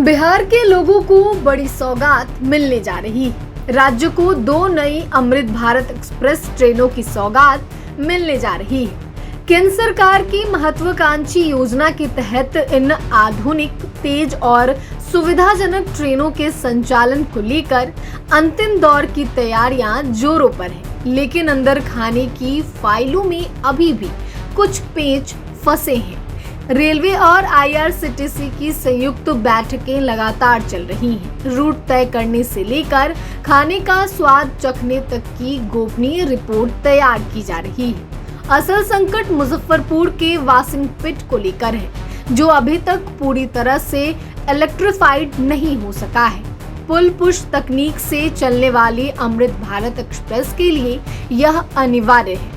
बिहार के लोगों को बड़ी सौगात मिलने जा रही है। राज्य को 2 नई अमृत भारत एक्सप्रेस ट्रेनों की सौगात मिलने जा रही है। केंद्र सरकार की महत्वाकांक्षी योजना के तहत इन आधुनिक, तेज और सुविधाजनक ट्रेनों के संचालन को लेकर अंतिम दौर की तैयारियां जोरों पर है, लेकिन अंदर खाने की फाइलों में अभी भी कुछ पेच फंसे हैं। रेलवे और आईआरसीटीसी की संयुक्त बैठकें लगातार चल रही हैं। रूट तय करने से लेकर खाने का स्वाद चखने तक की गोपनीय रिपोर्ट तैयार की जा रही है। असल संकट मुजफ्फरपुर के वाशिंग पिट को लेकर है, जो अभी तक पूरी तरह से इलेक्ट्रिफाइड नहीं हो सका है। पुल पुश तकनीक से चलने वाली अमृत भारत एक्सप्रेस के लिए यह अनिवार्य है।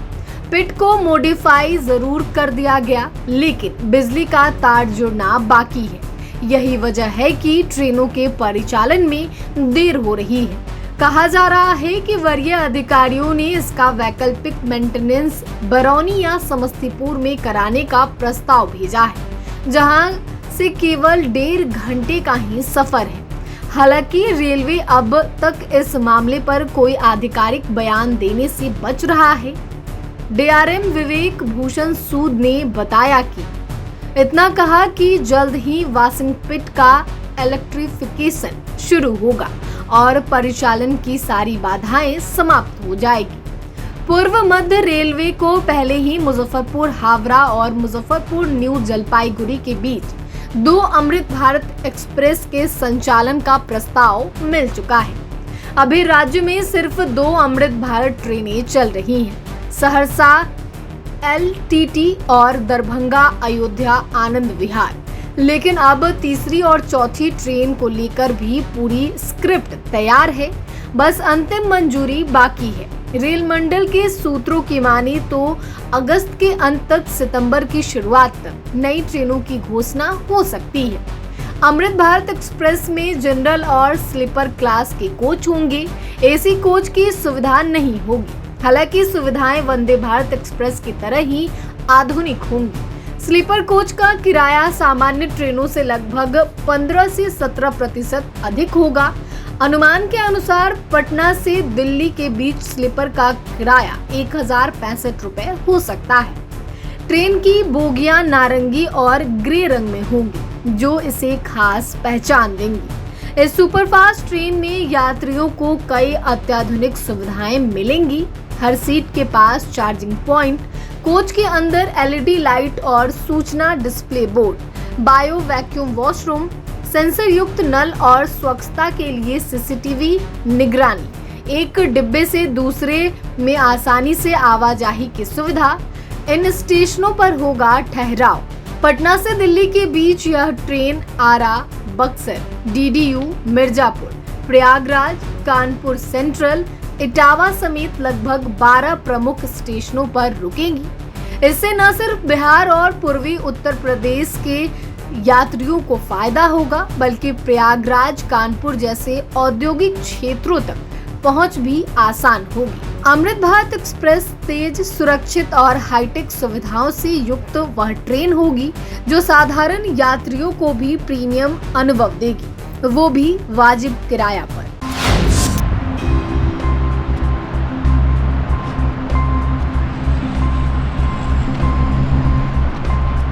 पिट को मॉडिफाई जरूर कर दिया गया, लेकिन बिजली का तार जुड़ना बाकी है। यही वजह है कि ट्रेनों के परिचालन में देर हो रही है। कहा जा रहा है कि वरीय अधिकारियों ने इसका वैकल्पिक मेंटेनेंस बरौनी या समस्तीपुर में कराने का प्रस्ताव भेजा है, जहां से केवल 1.5 घंटे का ही सफर है। हालांकि रेलवे अब तक इस मामले पर कोई आधिकारिक बयान देने से बच रहा है। डीआरएम विवेक भूषण सूद ने बताया कि इतना कहा कि जल्द ही वाशिंग पिट का इलेक्ट्रिफिकेशन शुरू होगा और परिचालन की सारी बाधाएं समाप्त हो जाएगी। पूर्व मध्य रेलवे को पहले ही मुजफ्फरपुर हावड़ा और मुजफ्फरपुर न्यू जलपाईगुड़ी के बीच 2 अमृत भारत एक्सप्रेस के संचालन का प्रस्ताव मिल चुका है। अभी राज्य में सिर्फ 2 अमृत भारत ट्रेनें चल रही हैं, सहरसा एलटीटी और दरभंगा अयोध्या आनंद विहार। लेकिन अब तीसरी और चौथी ट्रेन को लेकर भी पूरी स्क्रिप्ट तैयार है, बस अंतिम मंजूरी बाकी है। रेल मंडल के सूत्रों की माने तो अगस्त के अंत तक सितंबर की शुरुआत तक नई ट्रेनों की घोषणा हो सकती है। अमृत भारत एक्सप्रेस में जनरल और स्लीपर क्लास के कोच होंगे, एसी कोच की सुविधा नहीं होगी। हालांकि सुविधाएं वंदे भारत एक्सप्रेस की तरह ही आधुनिक होंगी। स्लीपर कोच का किराया सामान्य ट्रेनों से लगभग 15 से 17% अधिक होगा। अनुमान के अनुसार पटना से दिल्ली के बीच स्लीपर का किराया 1065 रुपए हो सकता है। ट्रेन की बोगियां नारंगी और ग्रे रंग में होंगी, जो इसे खास पहचान देंगी। इस सुपरफास्ट ट्रेन में यात्रियों को कई अत्याधुनिक सुविधाएं मिलेंगी। हर सीट के पास चार्जिंग पॉइंट, कोच के अंदर एलईडी लाइट और सूचना display board, bio vacuum washroom, sensor युक्त नल और स्वच्छता के लिए सीसीटीवी निगरानी। एक डिब्बे से दूसरे में आसानी से आवाजाही की सुविधा। इन स्टेशनों पर होगा ठहराव। पटना से दिल्ली के बीच यह ट्रेन आरा, बक्सर, डीडीयू, मिर्जापुर, प्रयागराज, कानपुर सेंट्रल, इटावा समेत लगभग 12 प्रमुख स्टेशनों पर रुकेंगी। इससे न सिर्फ बिहार और पूर्वी उत्तर प्रदेश के यात्रियों को फायदा होगा, बल्कि प्रयागराज, कानपुर जैसे औद्योगिक क्षेत्रों तक पहुंच भी आसान होगी। अमृत भारत एक्सप्रेस तेज, सुरक्षित और हाईटेक सुविधाओं से युक्त वह ट्रेन होगी जो साधारण यात्रियों को भी प्रीमियम अनुभव देगी, वो भी वाजिब किराया पर।